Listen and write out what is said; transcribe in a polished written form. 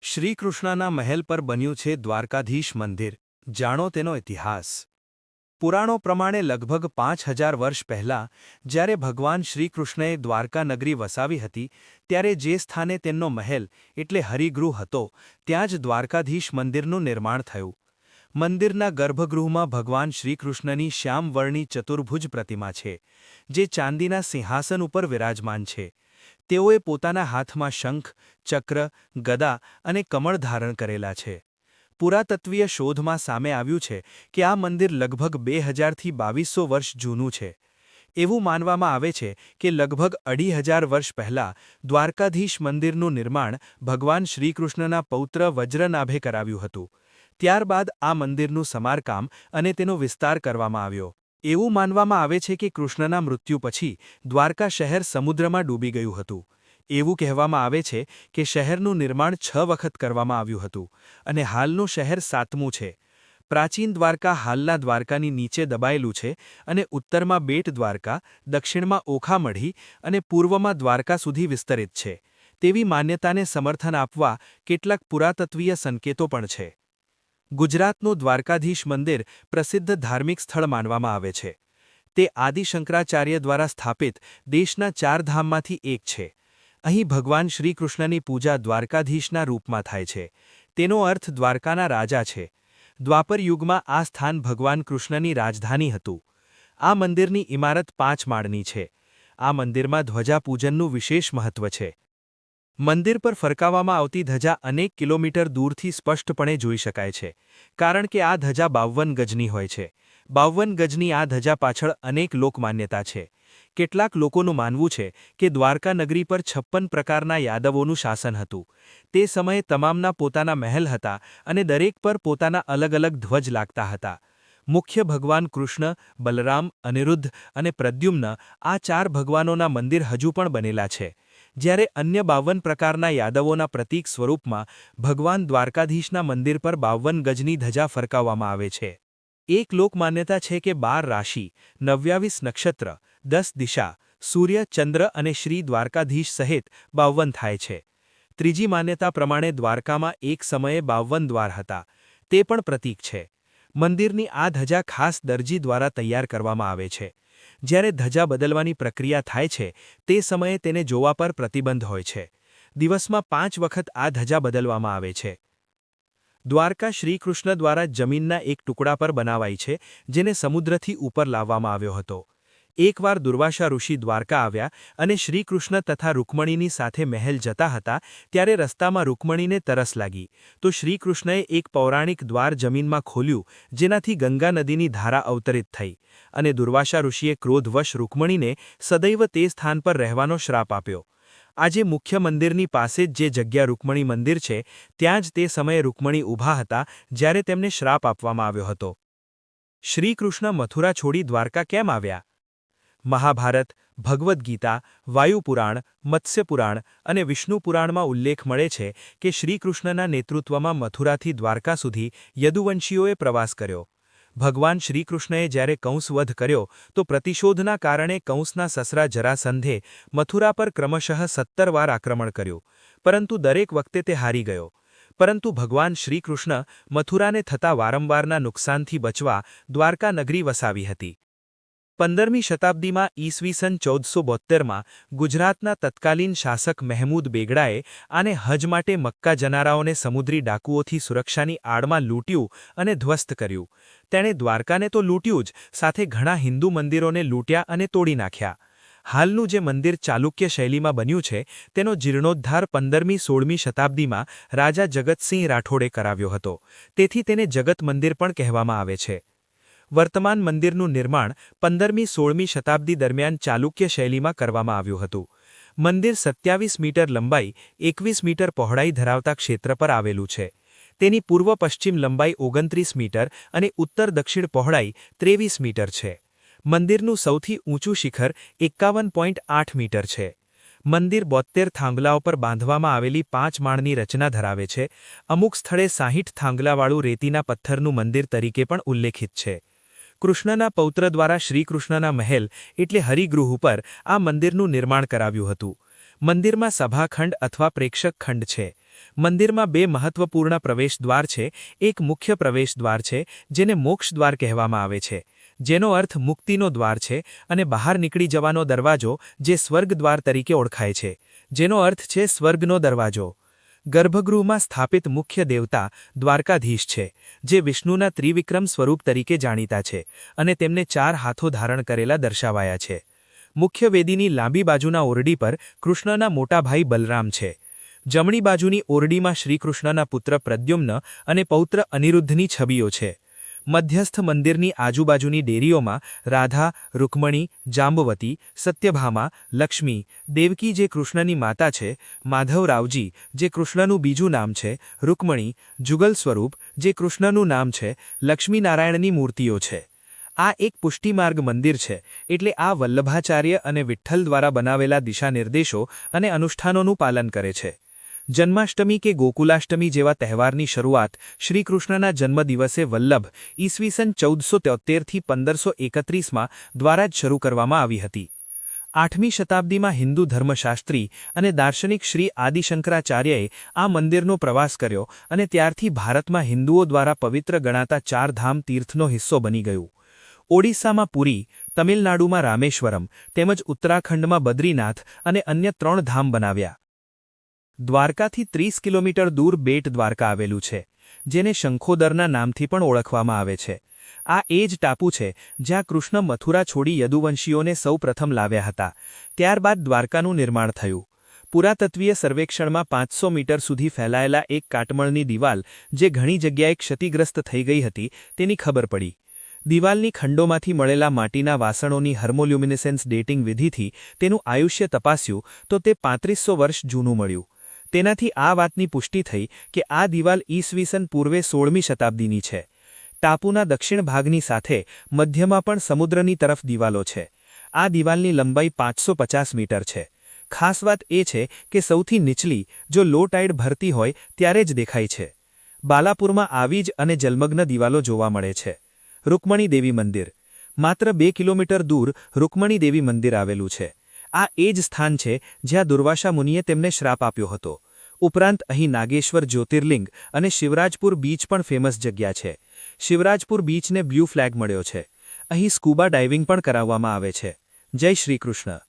શ્રીકૃષ્ણના મહેલ પર બન્યું છે દ્વારકાધીશ મંદિર। જાણો તેનો ઇતિહાસ। પુરાણો પ્રમાણે લગભગ 5000 વર્ષ પહેલાં જ્યારે ભગવાન શ્રીકૃષ્ણએ દ્વારકા નગરી વસાવી હતી ત્યારે જે સ્થાને તેમનો મહેલ એટલે હરિગૃહ હતો ત્યાં જ દ્વારકાધીશ મંદિરનું નિર્માણ થયું। મંદિરના ગર્ભગૃહમાં ભગવાન શ્રીકૃષ્ણની શ્યામવર્ણી ચતુર્ભુજ પ્રતિમા છે જે ચાંદીના સિંહાસન ઉપર વિરાજમાન છે। તેઓએ પોતાના હાથમાં શંખ, ચક્ર, ગદા અને કમળ ધારણ કરેલા છે। પુરાતત્વીય શોધમાં સામે આવ્યું છે કે આ મંદિર લગભગ 2000 થી 2200 વર્ષ જૂનું છે। એવું માનવામાં આવે છે કે લગભગ 2500 વર્ષ પહેલાં દ્વારકાધીશ મંદિરનું નિર્માણ ભગવાન શ્રીકૃષ્ણના પૌત્ર વજ્રનાભે કરાવ્યું હતું। ત્યારબાદ આ મંદિરનું સમારકામ અને તેનો વિસ્તાર કરવામાં આવ્યો। એવું માનવામાં આવે છે કે કૃષ્ણના મૃત્યુ પછી દ્વારકા શહેર સમુદ્રમાં ડૂબી ગયું હતું। એવું કહેવામાં આવે છે કે શહેરનું નિર્માણ 6 વખત કરવામાં આવ્યું હતું અને હાલનું શહેર 7મું છે। પ્રાચીન દ્વારકા હાલના દ્વારકાની નીચે દબાયેલું છે અને ઉત્તરમાં બેટ દ્વારકા, દક્ષિણમાં ઓખામઢી અને પૂર્વમાં દ્વારકા સુધી વિસ્તરિત છે તેવી માન્યતાને સમર્થન આપવા કેટલાક પુરાતત્વીય સંકેતો પણ છે। ગુજરાતનું દ્વારકાધીશ મંદિર પ્રસિદ્ધ ધાર્મિક સ્થળ માનવામાં આવે છે। તે આદિ શંકરાચાર્ય દ્વારા સ્થાપિત દેશના 4 ધામમાંથી એક છે। અહીં ભગવાન શ્રીકૃષ્ણની પૂજા દ્વારકાધીશના રૂપમાં થાય છે। તેનો અર્થ દ્વારકાના રાજા છે। દ્વાપર યુગમાં આ સ્થાન ભગવાન કૃષ્ણની રાજધાની હતું। આ મંદિરની ઇમારત 5 માળની છે। આ મંદિરમાં ધ્વજાપૂજનનું વિશેષ મહત્વ છે। મંદિર પર ફરકાવવામાં આવતી ધજા અનેક કિલોમીટર દૂરથી સ્પષ્ટપણે જોઈ શકાય છે કારણ કે આ ધજા 52 ગજની હોય છે। 52 ગજની આ ધજા પાછળ અનેક લોકમાન્યતા છે। કેટલાક લોકોનું માનવું છે કે દ્વારકા નગરી પર 56 પ્રકારના યાદવોનું શાસન હતું। તે સમયે તમામના પોતાના મહેલ હતા અને દરેક પર પોતાના અલગ અલગ ધ્વજ લાગતા હતા। મુખ્ય ભગવાન કૃષ્ણ, બલરામ, અનિરુદ્ધ અને પ્રદ્યુમ્ન આ 4 ભગવાનોના મંદિર હજુ પણ બનેલા છે। જ્યારે અન્ય 52 પ્રકારના યાદવોના પ્રતીક સ્વરૂપમાં ભગવાન દ્વારકાધીશના મંદિર પર 52 ગજની ધજા ફરકાવવામાં આવે છે। એક લોકમાન્યતા છે કે 12 રાશિ, 29 નક્ષત્ર, 10 દિશા, સૂર્ય, ચંદ્ર અને શ્રી દ્વારકાધીશ સહિત 52 થાય છે। ત્રીજી માન્યતા પ્રમાણે દ્વારકામાં એક સમયે 52 દ્વાર હતા। તે પણ પ્રતીક છે। મંદિરની આ ધજા ખાસ દરજી દ્વારા તૈયાર કરવામાં આવે છે। જ્યારે ધજા બદલવાની પ્રક્રિયા થાય છે તે સમયે તેને જોવા પર પ્રતિબંધ હોય છે। દિવસમાં 5 વખત આ ધજા બદલવામાં આવે છે। દ્વારકા શ્રીકૃષ્ણ દ્વારા જમીનના એક ટુકડા પર બનાવાઈ છે જેને સમુદ્રથી ઉપર લાવવામાં આવ્યો હતો। એકવાર દુર્વાસા ઋષિ દ્વારકા આવ્યા અને શ્રીકૃષ્ણ તથા રૂકમણીની સાથે મહેલ જતા હતા ત્યારે રસ્તામાં રૂકમણીને તરસ લાગી તો શ્રીકૃષ્ણએ એક પૌરાણિક દ્વાર જમીનમાં ખોલ્યું જેનાથી ગંગા નદીની ધારા અવતરિત થઈ અને દુર્વાસા ઋષિએ ક્રોધવશ રૂકમણીને સદૈવ તે સ્થાન પર રહેવાનો શ્રાપ આપ્યો। આજે મુખ્ય મંદિરની પાસે જ જે જગ્યા રૂકમણી મંદિર છે ત્યાં જ તે સમયે રૂકમણી ઊભા હતા જ્યારે તેમને શ્રાપ આપવામાં આવ્યો હતો। શ્રીકૃષ્ણ મથુરા છોડી દ્વારકા કેમ આવ્યા? મહાભારત, ભગવદ્ ગીતા, વાયુપુરાણ, મત્સ્યપુરાણ અને વિષ્ણુ પુરાણમાં ઉલ્લેખ મળે છે કે શ્રીકૃષ્ણના નેતૃત્વમાં મથુરાથી દ્વારકા સુધી યદુવંશીઓએ પ્રવાસ કર્યો। ભગવાન શ્રીકૃષ્ણએ જ્યારે કંસ વધ કર્યો તો પ્રતિશોધના કારણે કંસના સસરા જરાસંધે મથુરા પર ક્રમશઃ 17 વાર આક્રમણ કર્યું પરંતુ દરેક વખતે તે હારી ગયો। પરંતુ ભગવાન શ્રીકૃષ્ણ મથુરાને થતા વારંવારના નુકસાનથી બચવા દ્વારકા નગરી વસાવી હતી। 15મી શતાબ્દીમાં ઈસવીસન 1472માં ગુજરાતના તત્કાલીન શાસક મહેમૂદ બેગડાએ આને હજ માટે મક્કા જનારાઓને સમુદ્રી ડાકુઓથી સુરક્ષાની આડમાં લૂંટ્યું અને ધ્વસ્ત કર્યું। તેણે દ્વારકાને તો લૂંટ્યું જ સાથે ઘણા હિન્દુ મંદિરોને લૂંટ્યા અને તોડી નાખ્યા। હાલનું જે મંદિર ચાલુક્ય શૈલીમાં બન્યું છે તેનો જીર્ણોદ્ધાર 15મી-16મી શતાબ્દીમાં રાજા જગતસિંહ રાઠોડે કરાવ્યો હતો તેથી તેને જગત મંદિર પણ કહેવામાં આવે છે। વર્તમાન મંદિરનું નિર્માણ 15મી-16મી શતાબ્દી દરમિયાન ચાલુક્ય શૈલીમાં કરવામાં આવ્યું હતું। મંદિર 27 મીટર લંબાઈ, 21 મીટર પહોળાઈ ધરાવતા ક્ષેત્ર પર આવેલું છે। તેની પૂર્વ-પશ્ચિમ લંબાઈ 29 મીટર અને ઉત્તર-દક્ષિણ પહોળાઈ 23 મીટર છે। મંદિરનું સૌથી ઊંચું શિખર 51.8 મીટર છે। મંદિર 72 થાંભલાઓ પર બાંધવામાં આવેલી 5 માળની રચના ધરાવે છે। અમુક સ્થળે 60 થાંભલાવાળું રેતીના પથ્થરનું મંદિર તરીકે પણ ઉલ્લેખિત છે। કૃષ્ણના પૌત્ર દ્વારા શ્રીકૃષ્ણના મહેલ એટલે હરિગૃહ ઉપર આ મંદિરનું નિર્માણ કરાવ્યું હતું। મંદિરમાં સભાખંડ અથવા પ્રેક્ષક ખંડ છે। મંદિરમાં બે મહત્વપૂર્ણ પ્રવેશદ્વાર છે. એક મુખ્ય પ્રવેશદ્વાર છે જેને મોક્ષદ્વાર કહેવામાં આવે છે, જેનો અર્થ મુક્તિનો દ્વાર છે, અને બહાર નીકળી જવાનો દરવાજો જે સ્વર્ગદ્વાર તરીકે ઓળખાય છે, જેનો અર્થ છે સ્વર્ગનો દરવાજો. ગર્ભગૃહમાં સ્થાપિત મુખ્ય દેવતા દ્વારકાધીશ છે, જે વિષ્ણુના ત્રિવિક્રમ સ્વરૂપ તરીકે જાણીતા છે અને તેમને 4 હાથો ધારણ કરેલા દર્શાવાયા છે. મુખ્ય વેદીની લાંબી બાજુના ઓરડી પર કૃષ્ણના મોટા ભાઈ બલરામ છે. જમણી બાજુની ઓરડીમાં શ્રીકૃષ્ણના પુત્ર પ્રદ્યુમ્ન અને પૌત્ર અનિરુદ્ધની છબીઓ છે. મધ્યસ્થ મંદિરની આજુબાજુની ડેરીઓમાં રાધા, રૂકમણી, જાંબવતી, સત્યભામા, લક્ષ્મી, દેવકી જે કૃષ્ણની માતા છે, માધવરાવજી જે કૃષ્ણનું બીજું નામ છે, રૂકમણી, જુગલ સ્વરૂપ જે કૃષ્ણનું નામ છે, લક્ષ્મીનારાયણની મૂર્તિઓ છે. આ એક પુષ્ટિમાર્ગ મંદિર છે, એટલે આ વલ્લભાચાર્ય અને વિઠ્ઠલ દ્વારા બનાવેલા દિશાનિર્દેશો અને અનુષ્ઠાનોનું પાલન કરે છે. જન્માષ્ટમી કે ગોકુલાષ્ટમી જેવા તહેવારની શરૂઆત શ્રીકૃષ્ણના જન્મદિવસે વલ્લભ ઈસવીસન 1473થી 1531માં દ્વારા જ શરૂ કરવામાં આવી હતી. 8મી શતાબ્દીમાં હિન્દુ ધર્મશાસ્ત્રી અને દાર્શનિક શ્રી આદિશંકરાચાર્યએ આ મંદિરનો પ્રવાસ કર્યો અને ત્યારથી ભારતમાં હિન્દુઓ દ્વારા પવિત્ર ગણાતા 4 ધામ તીર્થનો હિસ્સો બની ગયું. ઓડિશામાં પુરી, તમિલનાડુમાં રામેશ્વરમ તેમજ ઉત્તરાખંડમાં બદ્રીનાથ અને અન્ય 3 ધામ બનાવ્યા. દ્વારકાથી 30 કિલોમીટર દૂર બેટ દ્વારકા આવેલું છે, જેને શંખોદરના નામથી પણ ઓળખવામાં આવે છે. આ એ જ ટાપુ છે જ્યાં કૃષ્ણ મથુરા છોડી યદુવંશીઓને સૌ પ્રથમ લાવ્યા હતા. ત્યારબાદ દ્વારકાનું નિર્માણ થયું. પુરાતત્વીય સર્વેક્ષણમાં 500 મીટર સુધી ફેલાયેલા એક કાટમળની દિવાલ, જે ઘણી જગ્યાએ ક્ષતિગ્રસ્ત થઈ ગઈ હતી, તેની ખબર પડી. દિવાલની ખંડોમાંથી મળેલા માટીના વાસણોની હર્મોલ્યુમિનેસેન્સ ડેટિંગ વિધિથી તેનું આયુષ્ય તપાસ્યું તો તે 3500 વર્ષ જૂનું મળ્યું. તેનાથી આ વાતની પુષ્ટિ થઈ કે આ દિવાલ ઈસવીસન પૂર્વે 16મી શતાબ્દીની છે. ટાપુના દક્ષિણ ભાગની સાથે મધ્યમાં પણ સમુદ્રની તરફ દિવાલો છે. આ દિવાલની લંબાઈ 550 મીટર છે. ખાસ વાત એ છે કે સૌથી નીચલી, જો લો ટાઇડ ભરતી હોય ત્યારે જ દેખાય છે. બાલાપુરમાં આવી જ અને જલમગ્ન દિવાલો જોવા મળે છે. રૂકમણી દેવી મંદિર. માત્ર 2 કિલોમીટર દૂર રૂકમણી દેવી મંદિર આવેલું છે. આ એ જ સ્થાન છે જ્યાં દુર્વાસા મુનિએ તેમને શ્રાપ આપ્યો હતો. ઉપરાંત અહીં નાગેશ્વર જ્યોતિર્લિંગ અને શિવરાજપુર બીચ પણ ફેમસ જગ્યા છે. શિવરાજપુર બીચને બ્લુ ફ્લેગ મળ્યો છે. અહીં સ્કૂબા ડાઇવિંગ પણ કરાવવામાં આવે છે. જય શ્રી કૃષ્ણ.